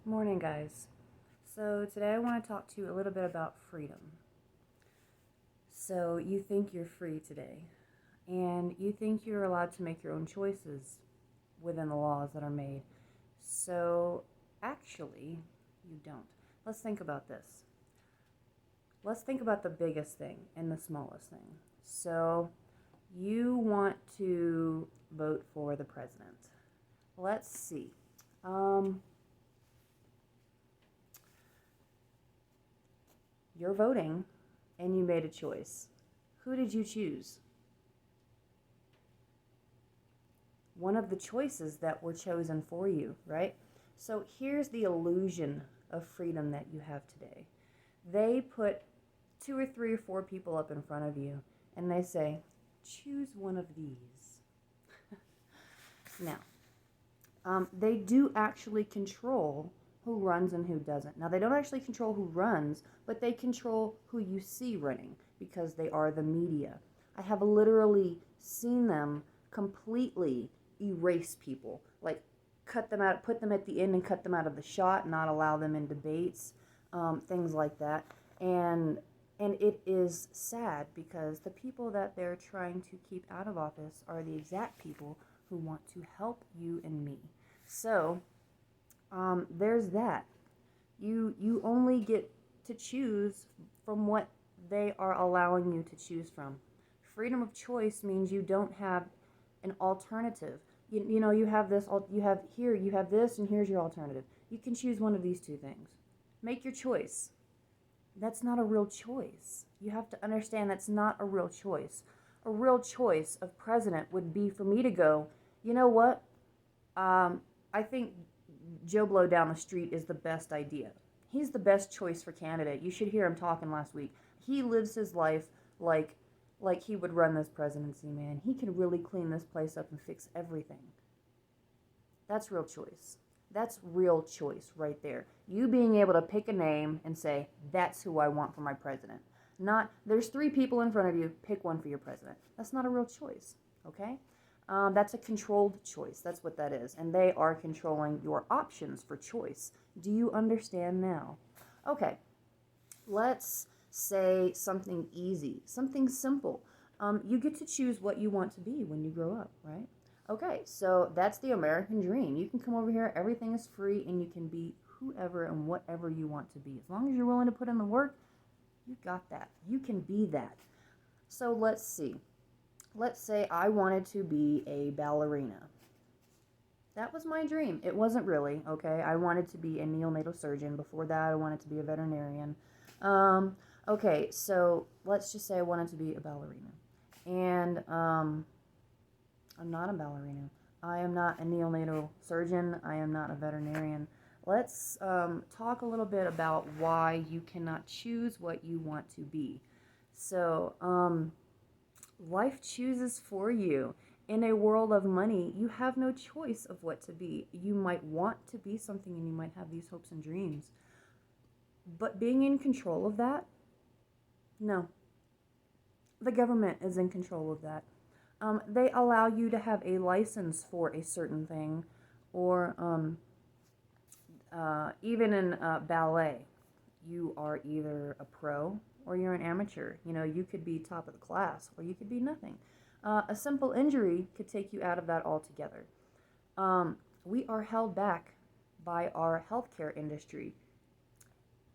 Morning, guys. So, today I want to talk to you a little bit about freedom. So, you think you're free today, and you think you're allowed to make your own choices within the laws that are made. So, actually, you don't. Let's think about this. Let's think about the biggest thing and the smallest thing. So, you want to vote for the president. Let's see. Um, you're voting and you made a choice. Who did you choose? One of the choices that were chosen for you, right? So here's the illusion of freedom that you have today. They put two or three or four people up in front of you and they say, choose one of these. Now, they do actually control who runs and who doesn't. Now, they don't actually control who runs, but they control who you see running because they are the media. I have literally seen them completely erase people, like cut them out, put them at the end and cut them out of the shot, not allow them in debates, things like that. And it is sad because the people that they're trying to keep out of office are the exact people who want to help you and me. So there's that. You only get to choose from what they are allowing you to choose from. Freedom of choice means you don't have an alternative. You know, you have this, you have here, you have this, and here's your alternative. You can choose one of these two things. Make your choice. That's not a real choice. You have to understand that's not a real choice. A real choice of president would be for me to go, you know what? I think Joe Blow down the street is the best idea. He's the best choice for candidate. You should hear him talking last week. He lives his life like he would run this presidency, man. He can really clean this place up and fix everything. That's real choice. That's real choice right there. You being able to pick a name and say, that's who I want for my president. Not, there's three people in front of you, pick one for your president. That's not a real choice, okay? That's a controlled choice. That's what that is. And they are controlling your options for choice. Do you understand now? Okay, let's say something easy, something simple. You get to choose what you want to be when you grow up, right? Okay, so that's the American dream. You can come over here, everything is free, and you can be whoever and whatever you want to be. As long as you're willing to put in the work, you got that. You can be that. So let's see. Let's say I wanted to be a ballerina. That was my dream. It wasn't really, okay? I wanted to be a neonatal surgeon. Before that, I wanted to be a veterinarian. Okay, so let's just say I wanted to be a ballerina. And I'm not a ballerina. I am not a neonatal surgeon. I am not a veterinarian. Let's talk a little bit about why you cannot choose what you want to be. So, life chooses for you. In a world of money, you have no choice of what to be. You might want to be something and you might have these hopes and dreams. But being in control of that, no. The government is in control of that. They allow you to have a license for a certain thing, or even in ballet, you are either a pro or you're an amateur. You know, you could be top of the class or you could be nothing. A simple injury could take you out of that altogether. We are held back by our healthcare industry.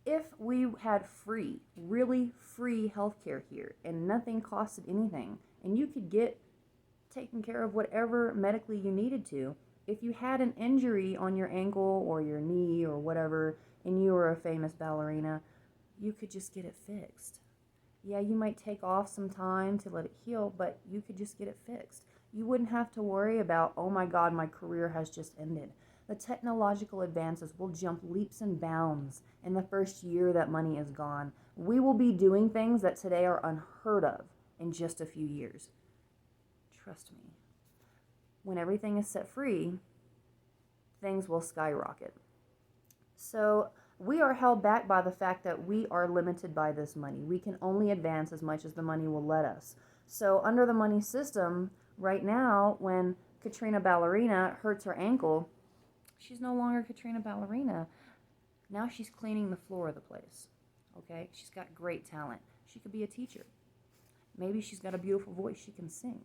If we had free, really free healthcare here and nothing costed anything, and you could get taken care of whatever medically you needed to, if you had an injury on your ankle or your knee or whatever, and you were a famous ballerina, you could just get it fixed. Yeah, you might take off some time to let it heal, but you could just get it fixed. You wouldn't have to worry about, oh my God, my career has just ended. The technological advances will jump leaps and bounds in the first year that money is gone. We will be doing things that today are unheard of in just a few years. Trust me. When everything is set free, things will skyrocket. So we are held back by the fact that we are limited by this money. We can only advance as much as the money will let us. So under the money system, right now, when Katrina Ballerina hurts her ankle, she's no longer Katrina Ballerina. Now she's cleaning the floor of the place. Okay? She's got great talent. She could be a teacher. Maybe she's got a beautiful voice. She can sing.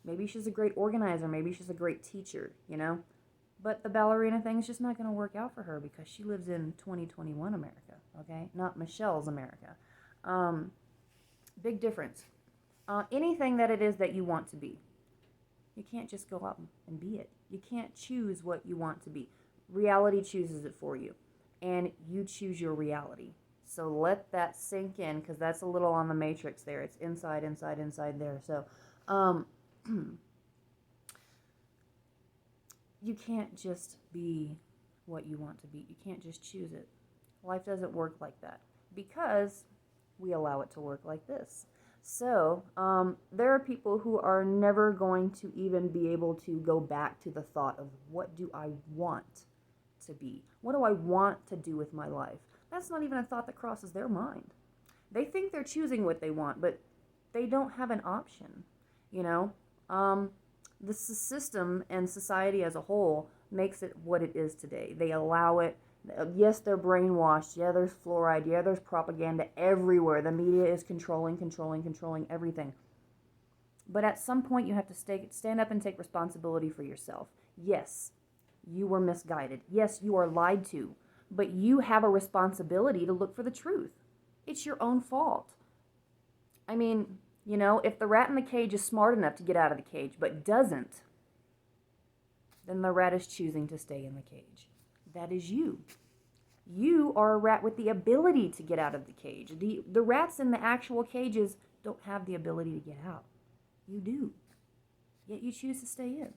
Maybe she's a great organizer. Maybe she's a great teacher, you know? But the ballerina thing is just not going to work out for her because she lives in 2021 America, okay? Not Michelle's America. Big difference. Anything that it is that you want to be, you can't just go out and be it. You can't choose what you want to be. Reality chooses it for you, and you choose your reality. So let that sink in, because that's a little on the matrix there. It's inside there. So you can't just be what you want to be. You can't just choose it. Life doesn't work like that because we allow it to work like this. So there are people who are never going to even be able to go back to the thought of, what do I want to be? What do I want to do with my life? That's not even a thought that crosses their mind. They think they're choosing what they want, but they don't have an option, you know? The system and society as a whole makes it what it is today. They allow it. Yes, they're brainwashed. Yeah, there's fluoride. Yeah, there's propaganda everywhere. The media is controlling everything. But at some point, you have to stand up and take responsibility for yourself. Yes, you were misguided. Yes, you are lied to. But you have a responsibility to look for the truth. It's your own fault. I mean, you know, if the rat in the cage is smart enough to get out of the cage but doesn't, then the rat is choosing to stay in the cage. That is you. You are a rat with the ability to get out of the cage. The rats in the actual cages don't have the ability to get out. You do. Yet you choose to stay in.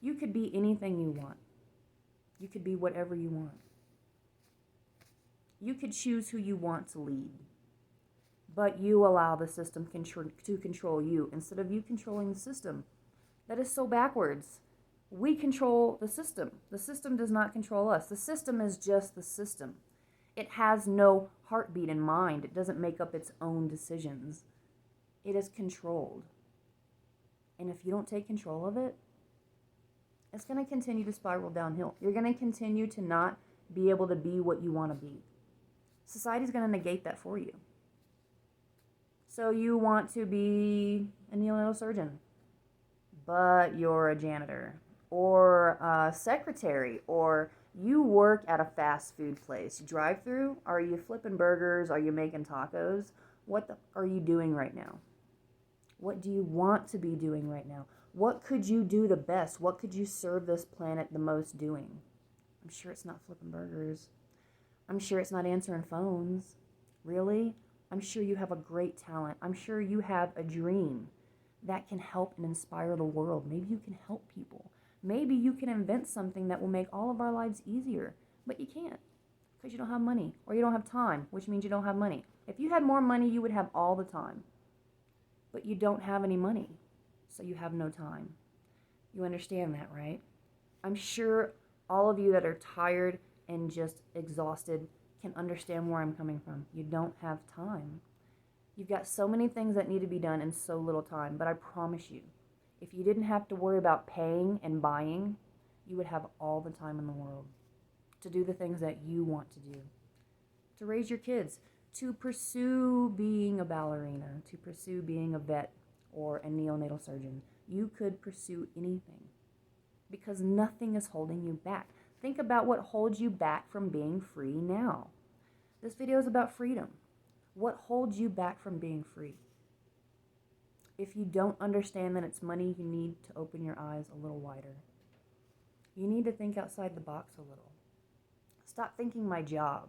You could be anything you want. You could be whatever you want. You could choose who you want to lead. But you allow the system to control you instead of you controlling the system. That is so backwards. We control the system. The system does not control us. The system is just the system. It has no heartbeat in mind. It doesn't make up its own decisions. It is controlled. And if you don't take control of it, it's going to continue to spiral downhill. You're going to continue to not be able to be what you want to be. Society's going to negate that for you. So you want to be a neonatal surgeon, but you're a janitor or a secretary, or you work at a fast food place. Drive-through? Are you flipping burgers? Are you making tacos? What are you doing right now? What do you want to be doing right now? What could you do the best? What could you serve this planet the most doing? I'm sure it's not flipping burgers. I'm sure it's not answering phones. Really? I'm sure you have a great talent. I'm sure you have a dream that can help and inspire the world. Maybe you can help people. Maybe you can invent something that will make all of our lives easier, but you can't because you don't have money or you don't have time, which means you don't have money. If you had more money, you would have all the time, but you don't have any money, so you have no time. You understand that, right? I'm sure all of you that are tired and just exhausted can understand where I'm coming from. You don't have time. You've got so many things that need to be done in so little time, but I promise you, if you didn't have to worry about paying and buying, you would have all the time in the world to do the things that you want to do, to raise your kids, to pursue being a ballerina, to pursue being a vet or a neonatal surgeon. You could pursue anything because nothing is holding you back. Think about what holds you back from being free now. This video is about freedom. What holds you back from being free? If you don't understand that it's money, you need to open your eyes a little wider. You need to think outside the box a little. Stop thinking my job.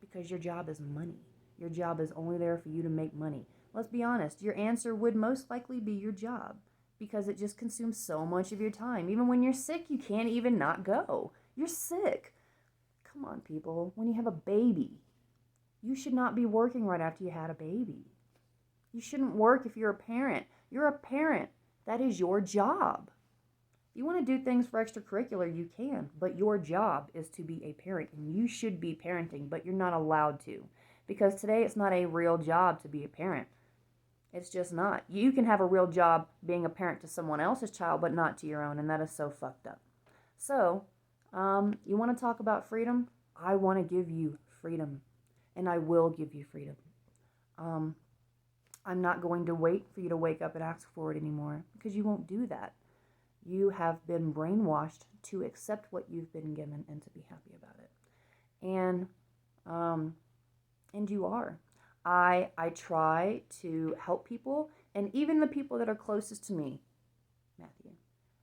Because your job is money. Your job is only there for you to make money. Let's be honest, your answer would most likely be your job because it just consumes so much of your time. Even when you're sick, you can't even not go. You're sick. Come on, people. When you have a baby, you should not be working right after you had a baby. You shouldn't work if you're a parent. You're a parent. That is your job. If you want to do things for extracurricular, you can, but your job is to be a parent, and you should be parenting, but you're not allowed to, because today it's not a real job to be a parent. It's just not. You can have a real job being a parent to someone else's child, but not to your own, and that is so fucked up. So, You want to talk about freedom? I want to give you freedom, and I will give you freedom. Um, I'm not going to wait for you to wake up and ask for it anymore because you won't do that. You have been brainwashed to accept what you've been given and to be happy about it. And um, and you are. I try to help people, and even the people that are closest to me, Matthew,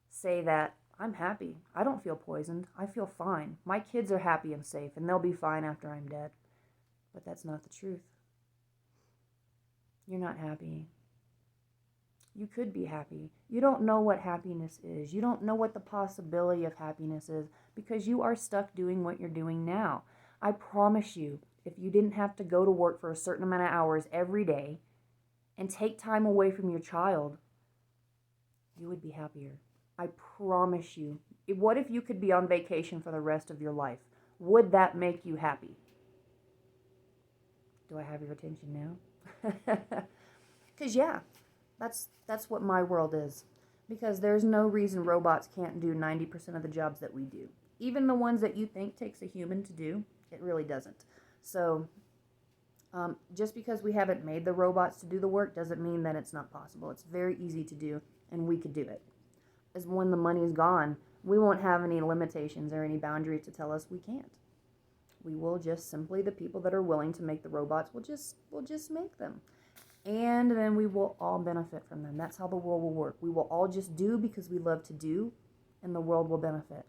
say that I'm happy. I don't feel poisoned. I feel fine. My kids are happy and safe, and they'll be fine after I'm dead. But that's not the truth. You're not happy. You could be happy. You don't know what happiness is. You don't know what the possibility of happiness is because you are stuck doing what you're doing now. I promise you, if you didn't have to go to work for a certain amount of hours every day and take time away from your child, you would be happier. I promise you. What if you could be on vacation for the rest of your life? Would that make you happy? Do I have your attention now? Because, yeah, that's what my world is. Because there's no reason robots can't do 90% of the jobs that we do. Even the ones that you think takes a human to do, it really doesn't. So, just because we haven't made the robots to do the work doesn't mean that it's not possible. It's very easy to do, and we could do it. As when the money's gone, we won't have any limitations or any boundaries to tell us we can't. We will just simply, the people that are willing to make the robots will just make them. And then we will all benefit from them. That's how the world will work. We will all just do because we love to do, and the world will benefit.